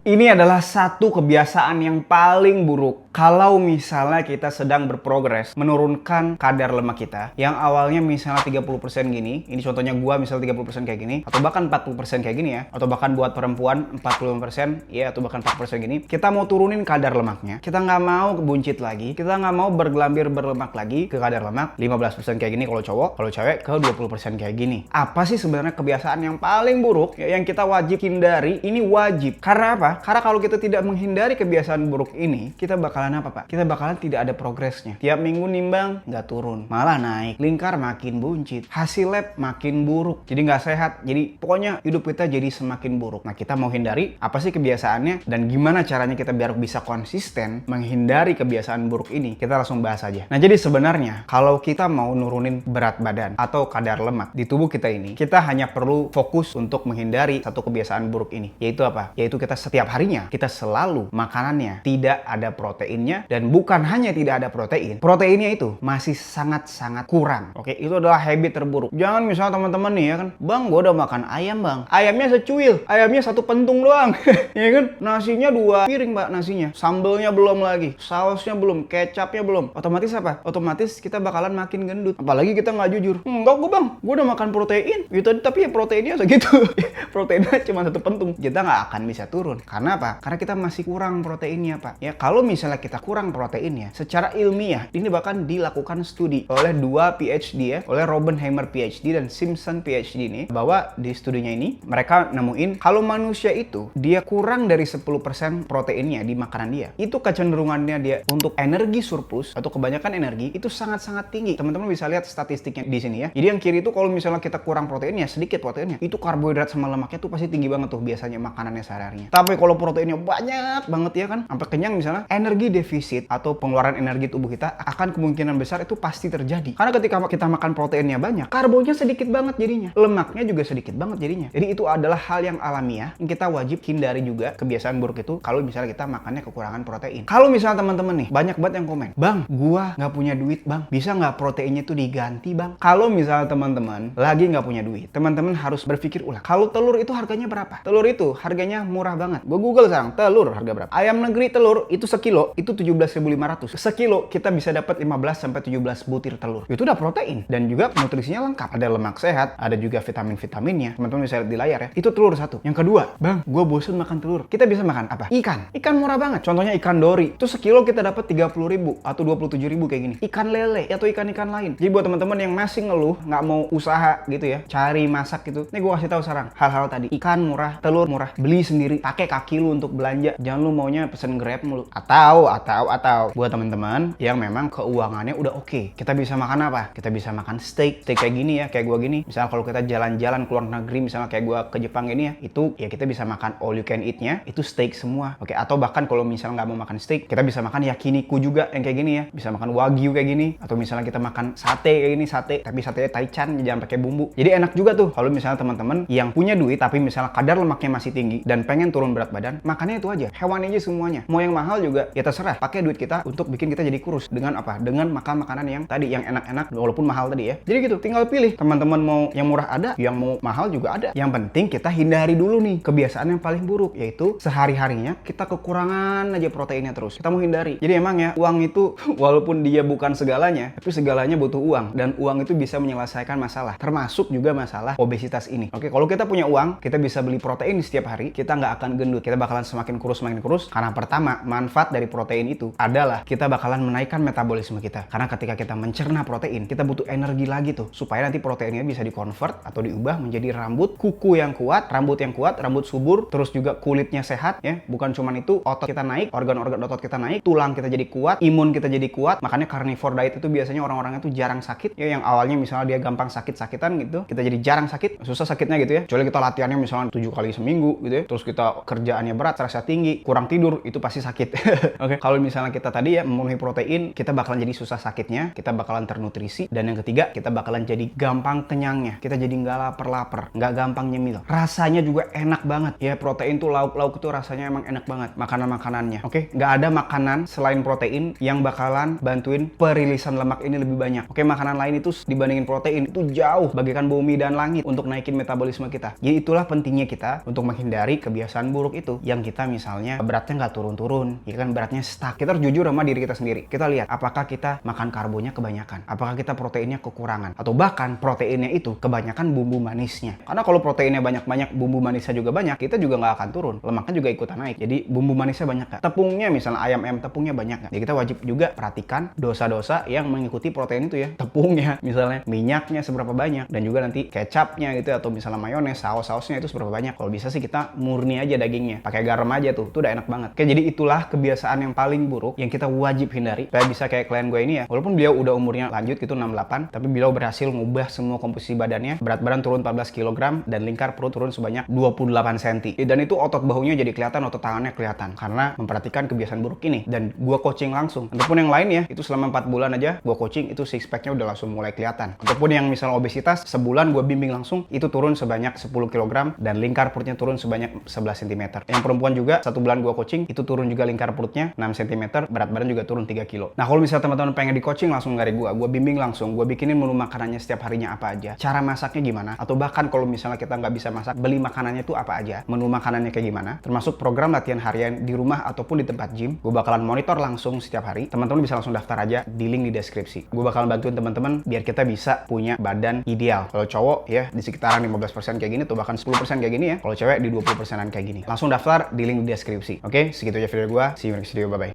Ini adalah satu kebiasaan yang paling buruk kalau misalnya kita sedang berprogres menurunkan kadar lemak kita yang awalnya misalnya 30% gini, ini contohnya gua misalnya 30% kayak gini, atau bahkan 40% kayak gini ya, atau bahkan buat perempuan 45% ya, atau bahkan 40% gini, kita mau turunin kadar lemaknya, kita nggak mau buncit lagi, kita nggak mau bergelambir berlemak lagi ke kadar lemak 15% kayak gini kalau cowok, kalau cewek ke 20% kayak gini. Apa sih sebenarnya kebiasaan yang paling buruk ya, yang kita wajib hindari? Ini wajib. Karena apa? Karena kalau kita tidak menghindari kebiasaan buruk ini, kita bakalan apa, Pak? Kita bakalan tidak ada progresnya. Tiap minggu nimbang, nggak turun. Malah naik. Lingkar makin buncit. Hasil lab makin buruk. Jadi nggak sehat. Jadi pokoknya hidup kita jadi semakin buruk. Nah, kita mau hindari apa sih kebiasaannya dan gimana caranya kita biar bisa konsisten menghindari kebiasaan buruk ini? Kita langsung bahas aja. Nah, jadi sebenarnya kalau kita mau nurunin berat badan atau kadar lemak di tubuh kita ini, kita hanya perlu fokus untuk menghindari satu kebiasaan buruk ini. Yaitu apa? Yaitu kita setiap harinya kita selalu makanannya tidak ada proteinnya, dan bukan hanya tidak ada proteinnya itu masih sangat-sangat kurang. Oke, itu adalah habit terburuk. Jangan misalnya teman-teman nih ya kan, bang gua udah makan ayam bang, ayamnya secuil, ayamnya satu pentung doang ya kan, nasinya 2 piring mbak, nasinya sambelnya belum lagi, sausnya belum, kecapnya belum. Otomatis apa? Otomatis kita bakalan makin gendut. Apalagi kita nggak jujur, enggak gua bang, gua udah makan protein gitu, tapi ya proteinnya segitu proteinnya cuma 1 pentung. Kita nggak akan bisa turun. Karena apa? Karena kita masih kurang proteinnya, Pak. Ya, kalau misalnya kita kurang proteinnya, secara ilmiah ini bahkan dilakukan studi oleh 2 PhD ya, oleh Robbenheimer PhD dan Simpson PhD ini, bahwa di studinya ini mereka nemuin kalau manusia itu dia kurang dari 10% proteinnya di makanan dia, itu kecenderungannya dia untuk energi surplus atau kebanyakan energi itu sangat-sangat tinggi. Teman-teman bisa lihat statistiknya di sini ya. Jadi yang kiri itu kalau misalnya kita kurang proteinnya, sedikit proteinnya, itu karbohidrat sama lemaknya tuh pasti tinggi banget tuh biasanya makanannya sehari-harinya. Tapi kalau proteinnya banyak banget ya kan, sampai kenyang misalnya, energi defisit atau pengeluaran energi tubuh kita akan kemungkinan besar itu pasti terjadi. Karena ketika kita makan proteinnya banyak, karbonya sedikit banget jadinya, lemaknya juga sedikit banget jadinya. Jadi itu adalah hal yang alamiah yang kita wajib hindari juga kebiasaan buruk itu kalau misalnya kita makannya kekurangan protein. Kalau misalnya teman-teman nih, banyak banget yang komen, bang gua nggak punya duit bang, bisa nggak proteinnya tuh diganti bang? Kalau misalnya teman-teman lagi nggak punya duit, teman-teman harus berpikir ulang. Kalau telur itu harganya berapa? Telur itu harganya murah banget. Gue Google sekarang, telur harga berapa? Ayam negeri telur itu sekilo itu 17.500. Sekilo kita bisa dapat 15 sampai 17 butir telur. Itu udah protein dan juga nutrisinya lengkap. Ada lemak sehat, ada juga vitamin-vitaminnya. Teman-teman bisa lihat di layar ya. Itu telur satu. Yang kedua, bang, gue bosen makan telur. Kita bisa makan apa? Ikan. Ikan murah banget. Contohnya ikan dori. Itu sekilo kita dapat 30.000 atau 27.000 kayak gini. Ikan lele atau ikan-ikan lain. Jadi buat teman-teman yang masih ngeluh nggak mau usaha gitu ya, cari masak gitu. Nih gue kasih tahu sekarang hal-hal tadi. Ikan murah, telur murah. Beli sendiri. Pakai kaki lu untuk belanja. Jangan lu maunya pesen Grab mulu. Atau buat teman-teman yang memang keuangannya udah oke. Kita bisa makan apa? Kita bisa makan steak kayak gini ya, kayak gua gini. Misalnya kalau kita jalan-jalan keluar negeri, misalnya kayak gua ke Jepang ini ya, itu ya kita bisa makan all you can eat-nya, itu steak semua. Oke, atau bahkan kalau misalnya nggak mau makan steak, kita bisa makan yakiniku juga yang kayak gini ya. Bisa makan wagyu kayak gini, atau misalnya kita makan sate kayak gini, tapi satenya taichan, jangan pakai bumbu. Jadi enak juga tuh kalau misalnya teman-teman yang punya duit tapi misalnya kadar lemaknya masih tinggi dan pengen turun berat badan, makannya itu aja. Hewan aja semuanya. Mau yang mahal juga ya terserah. Pakai duit kita untuk bikin kita jadi kurus. Dengan apa? Dengan makan makanan yang tadi, yang enak-enak walaupun mahal tadi ya. Jadi gitu, tinggal pilih. Teman-teman mau yang murah ada, yang mau mahal juga ada. Yang penting kita hindari dulu nih kebiasaan yang paling buruk, yaitu sehari-harinya kita kekurangan aja proteinnya terus. Kita mau hindari. Jadi emang ya, uang itu walaupun dia bukan segalanya, tapi segalanya butuh uang, dan uang itu bisa menyelesaikan masalah, termasuk juga masalah obesitas ini. Oke, kalau kita punya uang, kita bisa beli protein setiap hari, kita nggak akan gendut. Kita bakalan semakin kurus karena pertama, manfaat dari protein itu adalah kita bakalan menaikkan metabolisme kita. Karena ketika kita mencerna protein, kita butuh energi lagi tuh supaya nanti proteinnya bisa dikonvert atau diubah menjadi rambut, kuku yang kuat, rambut subur, terus juga kulitnya sehat ya. Bukan cuman itu, otot kita naik, organ-organ otot kita naik, tulang kita jadi kuat, imun kita jadi kuat. Makanya carnivore diet itu biasanya orang-orangnya tuh jarang sakit ya. Yang awalnya misalnya dia gampang sakit-sakitan gitu, kita jadi jarang sakit, susah sakitnya gitu ya. Kecuali kita latihannya misalnya 7 kali seminggu gitu ya. Terus kita kerjaannya berat, stressnya tinggi, kurang tidur, itu pasti sakit. Oke, Oke, kalau misalnya kita tadi ya memenuhi protein, kita bakalan jadi susah sakitnya, kita bakalan ternutrisi, dan yang ketiga, kita bakalan jadi gampang kenyangnya. Kita jadi nggak lapar-lapar, nggak gampang nyemil. Rasanya juga enak banget. Ya, protein tuh lauk-lauk itu rasanya emang enak banget. Makanan-makanannya. Oke, nggak ada makanan selain protein yang bakalan bantuin perilisan lemak ini lebih banyak. Oke, makanan lain itu dibandingin protein itu jauh bagaikan bumi dan langit untuk naikin metabolisme kita. Jadi itulah pentingnya kita untuk menghindari kebiasaan buruk itu. Yang kita misalnya beratnya nggak turun-turun, ya kan, beratnya stuck. Kita harus jujur sama diri kita sendiri. Kita lihat apakah kita makan karbonya kebanyakan, apakah kita proteinnya kekurangan, atau bahkan proteinnya itu kebanyakan bumbu manisnya. Karena kalau proteinnya banyak-banyak, bumbu manisnya juga banyak, kita juga nggak akan turun, lemaknya juga ikutan naik. Jadi bumbu manisnya banyak nggak? Tepungnya misalnya ayam tepungnya banyak nggak? Jadi kita wajib juga perhatikan dosa-dosa yang mengikuti protein itu ya. Tepungnya, misalnya minyaknya seberapa banyak, dan juga nanti kecapnya gitu, atau misalnya mayones, saus-sausnya itu seberapa banyak. Kalau bisa sih kita murni aja dagingnya, pakai garam aja tuh, itu udah enak banget. Oke, jadi itulah kebiasaan yang paling buruk yang kita wajib hindari supaya bisa kayak klien gue ini ya. Walaupun beliau udah umurnya lanjut gitu 68, tapi beliau berhasil ngubah semua komposisi badannya, berat badan turun 14 kg dan lingkar perut turun sebanyak 28 cm. Dan itu otot bahunya jadi kelihatan, otot tangannya kelihatan karena memperhatikan kebiasaan buruk ini. Dan gua coaching langsung. Ataupun yang lain ya, itu selama 4 bulan aja gua coaching, itu six pack-nya udah langsung mulai kelihatan. Ataupun yang misalnya obesitas, sebulan gua bimbing langsung, itu turun sebanyak 10 kg dan lingkar perutnya turun sebanyak 11 cm. Yang perempuan juga 1 bulan gua coaching, itu turun juga lingkar perutnya 6 cm, berat badan juga turun 3 kg. Nah, kalau misalnya teman-teman pengen di coaching langsung dari gua bimbing langsung, gua bikinin menu makanannya setiap harinya apa aja, cara masaknya gimana, atau bahkan kalau misalnya kita nggak bisa masak, beli makanannya itu apa aja, menu makanannya kayak gimana, termasuk program latihan harian di rumah ataupun di tempat gym, gue bakalan monitor langsung setiap hari. Teman-teman bisa langsung daftar aja di link di deskripsi. Gue bakalan bantuin teman-teman biar kita bisa punya badan ideal. Kalau cowok ya di sekitaran 15% kayak gini, tuh bahkan 10% kayak gini ya. Kalau cewek di 20%an kayak gini. Langsung daftar di link di deskripsi. Oke, segitu aja video gue. See you next video, bye-bye.